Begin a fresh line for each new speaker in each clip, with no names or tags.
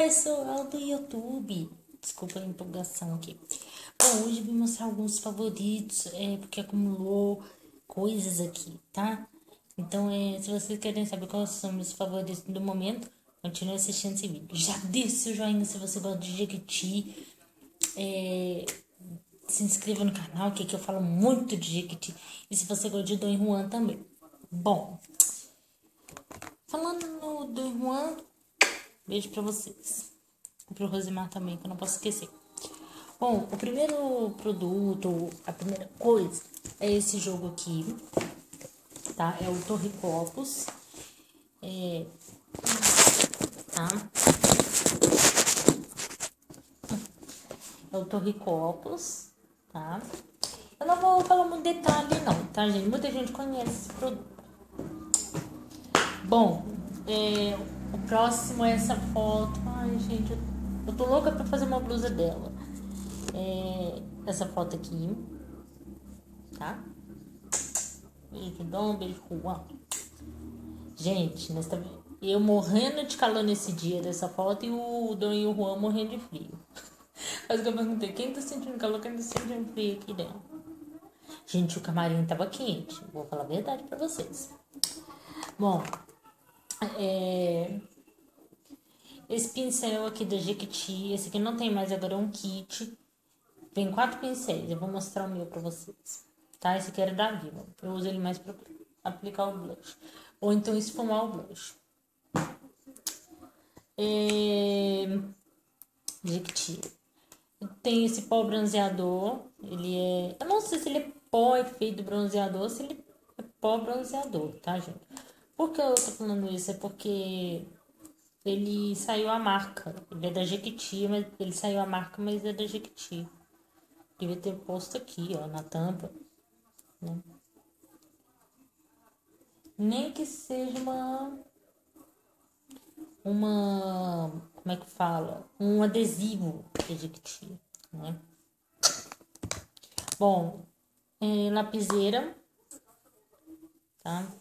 pessoal do YouTube. Desculpa a empolgação aqui. Bom, hoje eu vim mostrar alguns favoritos, porque acumulou coisas aqui, tá? Então, se vocês querem saber quais são meus favoritos do momento, continue assistindo esse vídeo. Já deixa o joinha se você gosta de Jequiti. Se inscreva no canal, que aqui eu falo muito de Jequiti. E se você gosta de Dom Juan também. Bom, falando no Dom Juan, beijo pra vocês. E pro Rosimar também, que eu não posso esquecer. Bom, o primeiro produto, a primeira coisa, é esse jogo aqui, tá? É o Torre Copos. Tá? É o Torre Copos, tá? Eu não vou falar muito detalhe não, tá, gente? Muita gente conhece esse produto. Bom, o próximo é essa foto. Ai, gente, eu tô louca pra fazer uma blusa dela. Essa foto aqui, tá? Beijo, Dom, beijo, Juan. Gente, eu morrendo de calor nesse dia dessa foto e o Dom e o Juan morrendo de frio. Mas que eu perguntei, quem tá sentindo calor, quem tá sentindo frio aqui dentro? Gente, o camarim tava quente, vou falar a verdade pra vocês. Bom, esse pincel aqui da Jequiti, esse aqui não tem mais, agora é um kit. Vem 4 pincéis, eu vou mostrar o meu pra vocês. Tá? Esse aqui era da Viva. Eu uso ele mais pra aplicar o blush. Ou então esfumar o blush. Jequiti. Tem esse pó bronzeador. Ele é... Eu não sei se ele é pó efeito bronzeador ou se ele é pó bronzeador, tá, gente? Por que eu tô falando isso? É porque ele saiu a marca. Ele é da Jequiti, mas ele saiu a marca, mas é da Jequiti. Devia ter posto aqui, ó, na tampa. Né? Nem que seja como é que fala? Um adesivo de Jequiti, né? Bom, lapiseira, tá?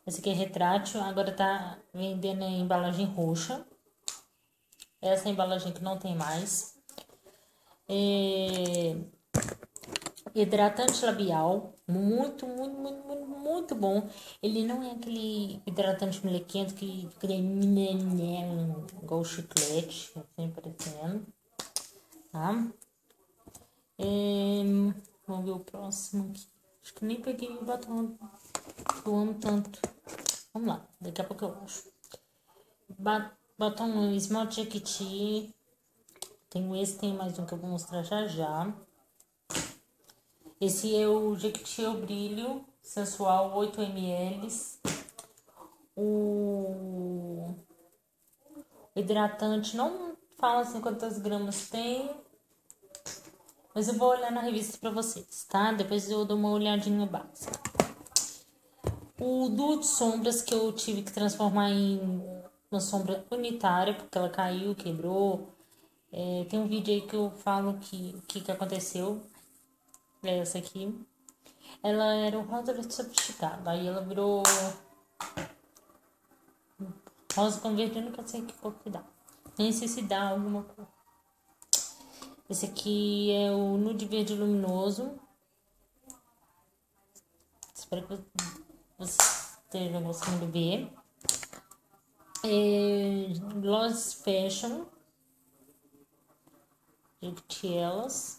Essa aqui é retrátil, agora tá vendendo em embalagem roxa. Essa é a embalagem que não tem mais. Hidratante labial, muito, muito, muito, muito, muito bom. Ele não é aquele hidratante melequento que creme igual chiclete, assim parecendo, tá? Vamos ver o próximo aqui. Acho que nem peguei o batom, eu amo tanto. Vamos lá, daqui a pouco eu acho. Batom esmalte Jequiti. Tem mais um que eu vou mostrar já já. Esse é o Jequiti Brilho Sensual 8 ml. O hidratante não fala assim quantas gramas tem, mas eu vou olhar na revista pra vocês, tá? Depois eu dou uma olhadinha básica. O duo de sombras que eu tive que transformar em uma sombra unitária, porque ela caiu, quebrou. Tem um vídeo aí que eu falo o que aconteceu. É essa aqui. Ela era um rosa sofisticado. Aí ela virou rosa com verde. Eu nunca sei que cor que dá. Nem sei se dá alguma cor. Esse aqui é o nude verde luminoso. Espero que você esteja gostando de ver. Gloss Fashion. Jequitielas.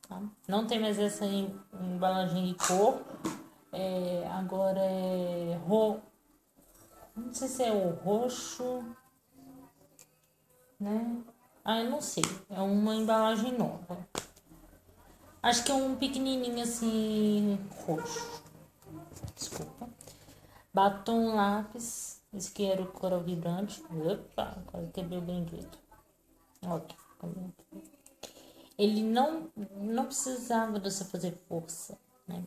Tá? Não tem mais essa embalagem de cor. Agora não sei se é o roxo, né? Eu não sei. É uma embalagem nova. Acho que é um pequenininho assim, roxo. Desculpa. Batom lápis. Esse aqui era o coral vibrante. Opa, quase quebrei o brinquedo. Ok. Ele não precisava de você fazer força, né?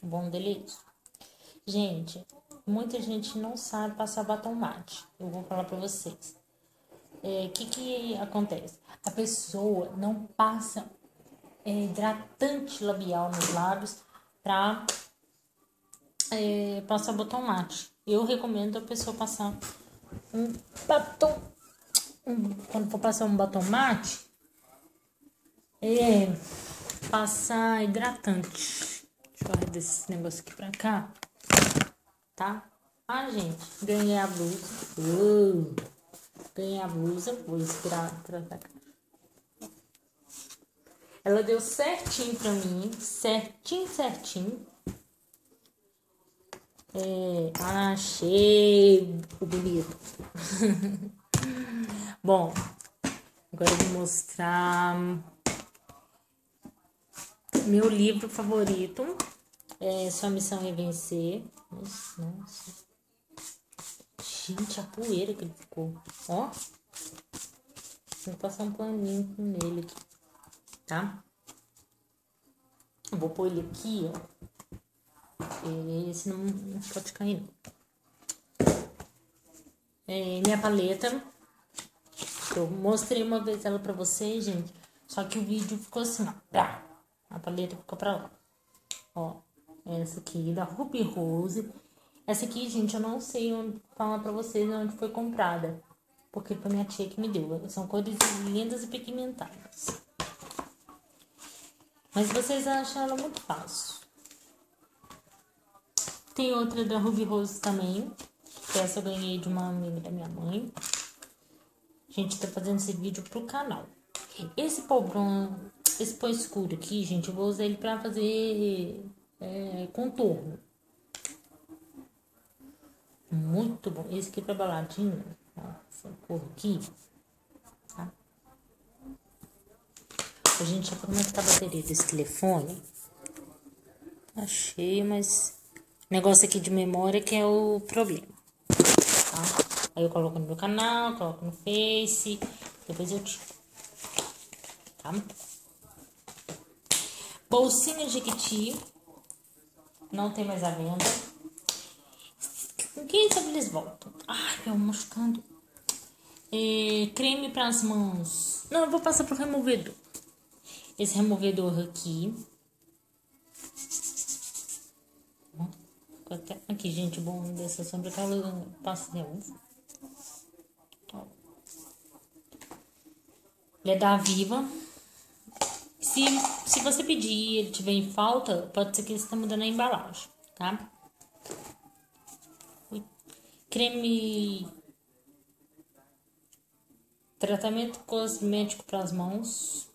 O bom dele é isso. Gente, muita gente não sabe passar batom mate. Eu vou falar pra vocês. O que acontece? A pessoa não passa hidratante labial nos lábios pra passar batom mate. Eu recomendo a pessoa passar um batom quando for passar um batom mate, é passar hidratante. Deixa eu arredar esse negócio aqui pra cá, tá? Ah, gente, ganhei a blusa. Ganhei a blusa, vou esperar pra cá. Ela deu certinho pra mim, certinho. Achei o bonito. Bom, agora eu vou mostrar meu livro favorito. Sua Missão é Vencer. Nossa. Gente, a poeira que ele ficou. Ó. Vou passar um paninho nele aqui, tá? Eu vou pôr ele aqui, ó. Esse não pode cair, não. Minha paleta. Eu mostrei uma vez ela pra vocês, gente. Só que o vídeo ficou assim, ó. A paleta ficou pra lá. Ó. Essa aqui, da Ruby Rose. Essa aqui, gente, eu não sei falar pra vocês onde foi comprada. Porque foi minha tia que me deu. São cores lindas e pigmentadas. Mas vocês acham ela muito fácil. Tem outra da Ruby Rose também. Que essa eu ganhei de uma amiga da minha mãe. A gente tá fazendo esse vídeo pro canal. Esse pó escuro aqui, gente, eu vou usar ele pra fazer contorno. Muito bom. Esse aqui é pra baladinho. Ó, essa cor aqui. Tá? A gente já foi como é que tá a bateria desse telefone. Tá cheio, mas o negócio aqui de memória que é o problema. Tá? Aí eu coloco no meu canal, coloco no Face, depois eu tiro. Tá? Bolsinha Jequiti. Não tem mais à venda. Quem sabe eles voltam. Ai, meu, machucando. Creme para as mãos. Não, eu vou passar pro removedor. Esse removedor aqui. Aqui, gente, o bom dessa sombra que ela passa de uva. Ele é da Viva. Se você pedir e ele tiver em falta, pode ser que ele está mudando a embalagem, tá? Creme... Tratamento cosmético para as mãos.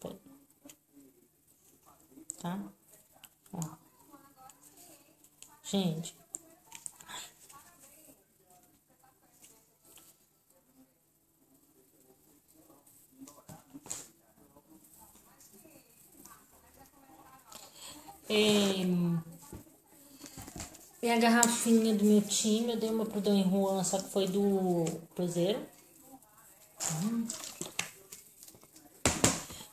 Tá? Ó. Gente. Minha garrafinha do meu time, eu dei uma pro Dom Juan, só que foi do Cruzeiro.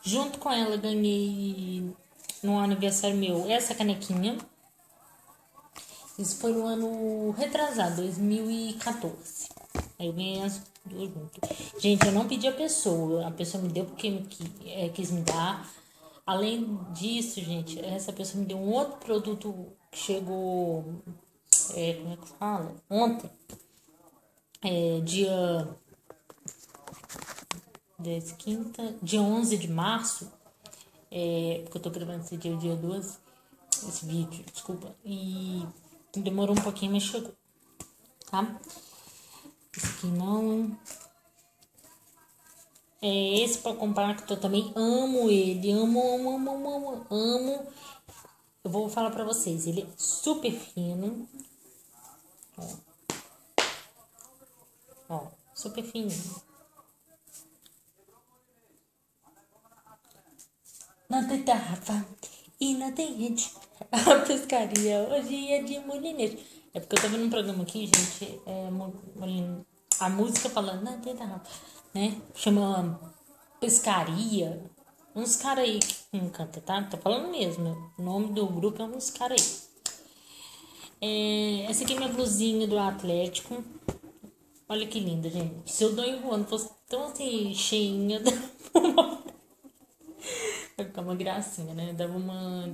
Junto com ela, ganhei no aniversário meu essa canequinha. Isso foi no ano retrasado, 2014. Aí eu ganhei as duas juntas. Gente, eu não pedi a pessoa me deu porque quis me dar. Além disso, gente, essa pessoa me deu um outro produto que chegou, como é que fala? Ontem, dia 10, quinta, dia 11 de março, porque eu tô gravando esse dia 12, esse vídeo, desculpa, e demorou um pouquinho, mas chegou, tá? Esse aqui não... esse pó compacto eu também amo ele, amo. Eu vou falar pra vocês, ele é super fino, ó, super fininho. Não tem garrafa e não tem rede. A pescaria hoje é de molinete. É porque eu tô vendo um programa aqui, gente, a música falando, não tem garrafa, né? Chama Pescaria. Uns caras aí que cantam, tá? Tô falando mesmo. O nome do grupo é uns caras aí. Essa aqui é minha blusinha do Atlético. Olha que linda, gente. Se o Dom Juan fosse tão assim, cheinha, vai ficar uma gracinha, né? Dava uma,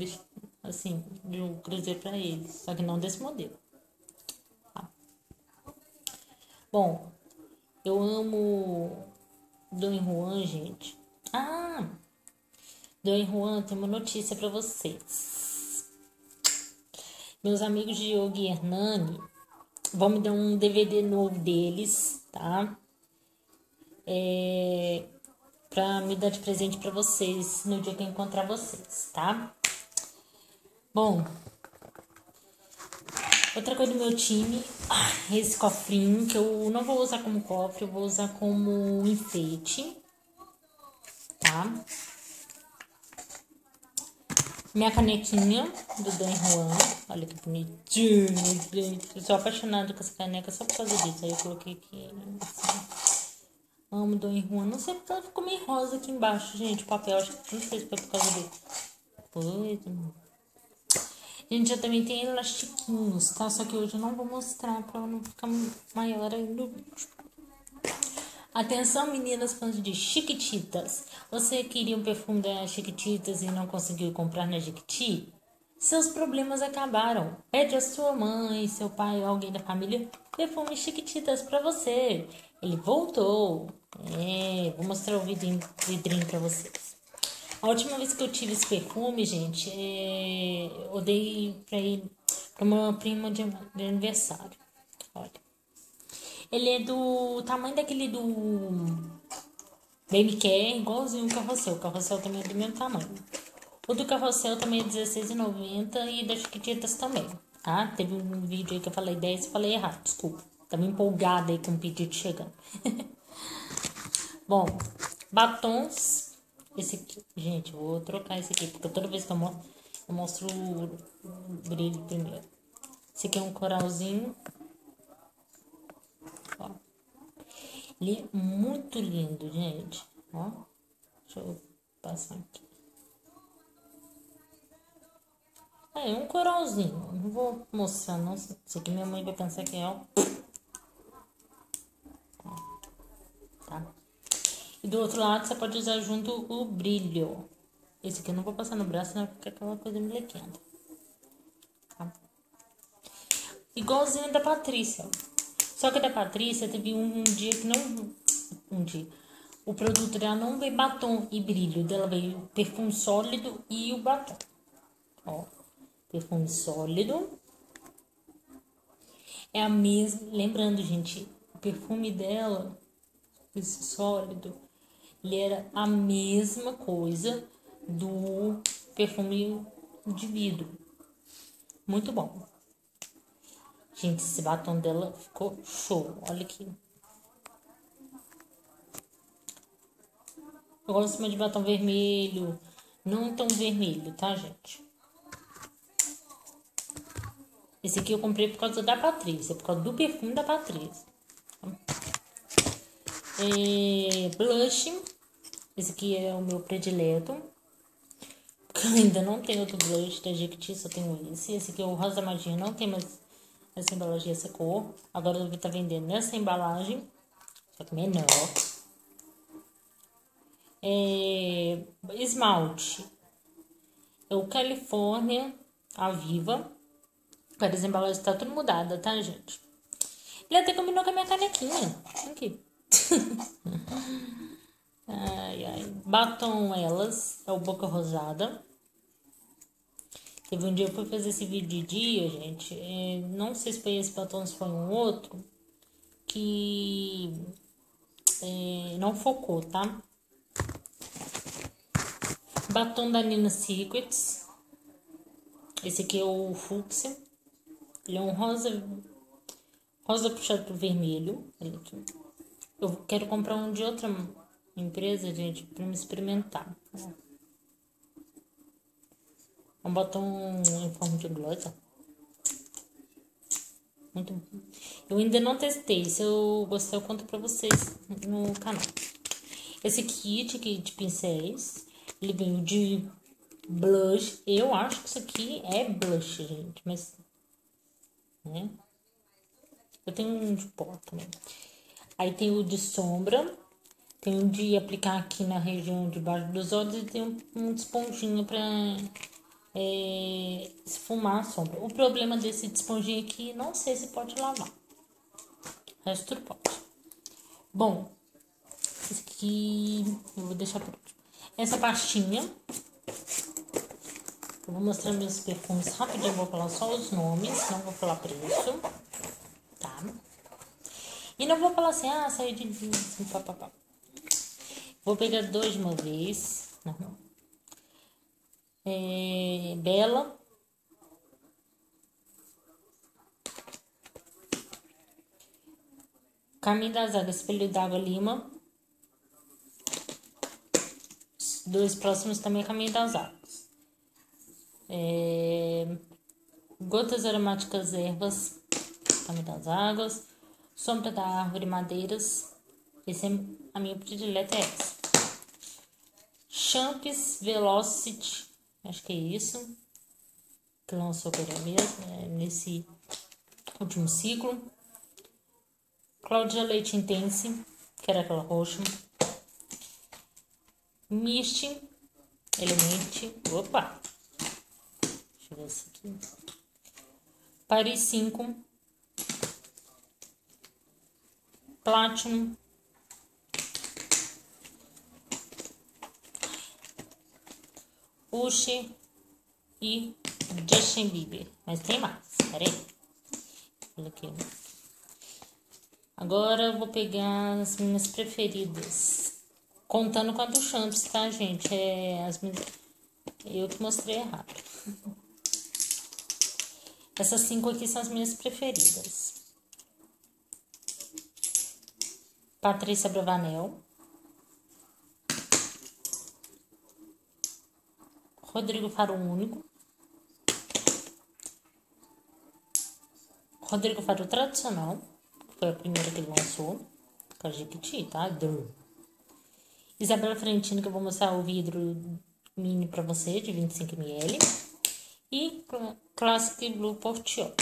assim, de um cruzeiro pra eles. Só que não desse modelo. Tá? Bom, eu amo Dom Juan, gente. Dom Juan, tem uma notícia pra vocês. Meus amigos Diogo e Hernani vão me dar um DVD novo deles, tá? Pra me dar de presente pra vocês no dia que eu encontrar vocês, tá? Bom, outra coisa do meu time, esse cofrinho que eu não vou usar como cofre, eu vou usar como enfeite, tá? Minha canequinha do Dom Juan, olha que bonitinho, gente. Eu sou apaixonada com essa caneca só por causa disso, aí eu coloquei aqui, assim. Amo Dom Juan, não sei porque ela ficou meio rosa aqui embaixo, gente, o papel, acho que não sei se foi por causa dele. Pois, gente, já também tem elastiquinhos, tá? Só que hoje eu não vou mostrar pra não ficar maior ainda o vídeo. Atenção, meninas fãs de Chiquititas. Você queria um perfume da Chiquititas e não conseguiu comprar na Jequiti? Seus problemas acabaram. Pede a sua mãe, seu pai ou alguém da família perfume Chiquititas pra você. Ele voltou. Vou mostrar o vidrinho pra vocês. A última vez que eu tive esse perfume, gente, eu dei pra ir pra uma prima de aniversário. Olha. Ele é do tamanho daquele do Baby Care, igualzinho o Carrossel. O Carrossel também é do mesmo tamanho. O do Carrossel também é R$16,90 e das Chiquititas também, tá? Teve um vídeo aí que eu falei 10 e falei errado, desculpa. Tava empolgada aí com o pedido chegando. Bom, batons. Esse aqui, gente, eu vou trocar esse aqui, porque toda vez que eu mostro o brilho primeiro. Esse aqui é um coralzinho. Ó. Ele é muito lindo, gente. Ó, deixa eu passar aqui. É um coralzinho. Não vou mostrar, não. Isso aqui minha mãe vai pensar que é, ó. Tá? E do outro lado você pode usar junto o brilho. Esse aqui eu não vou passar no braço, senão fica aquela coisa melequenta. Tá? Igualzinho da Patrícia. Só que da Patrícia teve um dia que não... Um dia. O produto dela não veio batom e brilho. Dela veio perfume sólido e o batom. Ó. Perfume sólido. É a mesma... Lembrando, gente. O perfume dela, esse sólido, ele era a mesma coisa do perfume de vidro. Muito bom. Gente, esse batom dela ficou show. Olha aqui. Eu gosto mais de batom vermelho. Não tão vermelho, tá, gente? Esse aqui eu comprei por causa da Patrícia. Por causa do perfume da Patrícia. Blush. Esse aqui é o meu predileto. Porque eu ainda não tenho outro blush da Jequiti, só tenho esse. Esse aqui é o Rosa Magia. Não tem mais essa embalagem, essa cor. Agora eu vou estar vendendo nessa embalagem. Só que menor. Esmalte. É o California Aviva. Agora as embalagens tá tudo mudada, tá, gente? Ele até combinou com a minha canequinha. Aqui. Ai. Batom Elas. É o Boca Rosada. Teve um dia que eu fui fazer esse vídeo de dia, gente. Não sei se foi esse batom ou se foi um outro. Que não focou, tá? Batom da Nina Secrets. Esse aqui é o Fúcsia. Ele é um rosa puxado pro vermelho. Olha aqui. Eu quero comprar um de outra empresa, gente, pra me experimentar. Um batom em forma de gloss. Muito bom. Eu ainda não testei. Se eu gostar, eu conto pra vocês no canal. Esse kit aqui de pincéis. Ele veio de blush. Eu acho que isso aqui é blush, gente. Mas... né? Eu tenho um de pó também. Aí tem o de sombra. Tem o de aplicar aqui na região de baixo dos olhos. E tem um esponjinho pra esfumar a sombra. O problema desse de esponjinha aqui, não sei se pode lavar. O resto tudo pode. Bom, esse aqui eu vou deixar por último. Essa pastinha. Eu vou mostrar meus perfumes rapidinho. Vou falar só os nomes, não vou falar preço. Tá? E não vou falar assim, saiu de assim, papapá. Vou pegar 2 de uma vez. Não. Bela. Caminho das Águas, Espelho d'Água, Lima. Os 2 próximos também é Caminho das Águas. Gotas Aromáticas Ervas, Caminho das Águas. Sombra da Árvore, Madeiras. Esse é a minha predileta, é essa. Champs Velocity, acho que é isso. Que lançou agora mesmo, nesse último ciclo. Cláudia Leite Intense, que era aquela roxa. Mist, Element. Opa! Deixa eu ver esse aqui. Paris 5. Platinum. Usher e Justin Bieber. Mas tem mais, peraí. Olha aqui. Agora eu vou pegar as minhas preferidas. Contando com a do Champs, tá, gente? Eu que mostrei errado. Essas 5 aqui são as minhas preferidas. Patrícia Bravanel. Rodrigo Faro Único. Rodrigo Faro Tradicional. Foi a primeira que ele lançou. Com a Jequiti, tá? Isabela Frentino, que eu vou mostrar o vidro mini pra você, de 25 ml. E Classic Blue Portiol.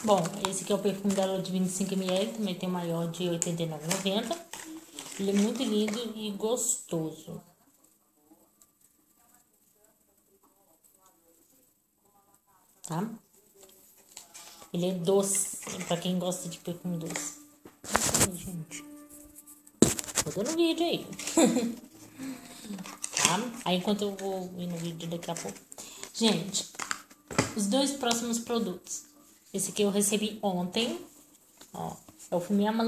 Bom, esse aqui é o perfume dela de 25 ml. Também tem o maior de R$ 89,90. Ele é muito lindo e gostoso. Tá? Ele é doce, pra quem gosta de perfume doce. Ai, gente. Tô dando vídeo aí. Tá? Aí enquanto eu vou ir no vídeo daqui a pouco. Gente, os 2 próximos produtos. Esse aqui eu recebi ontem. Ó, é o Fumé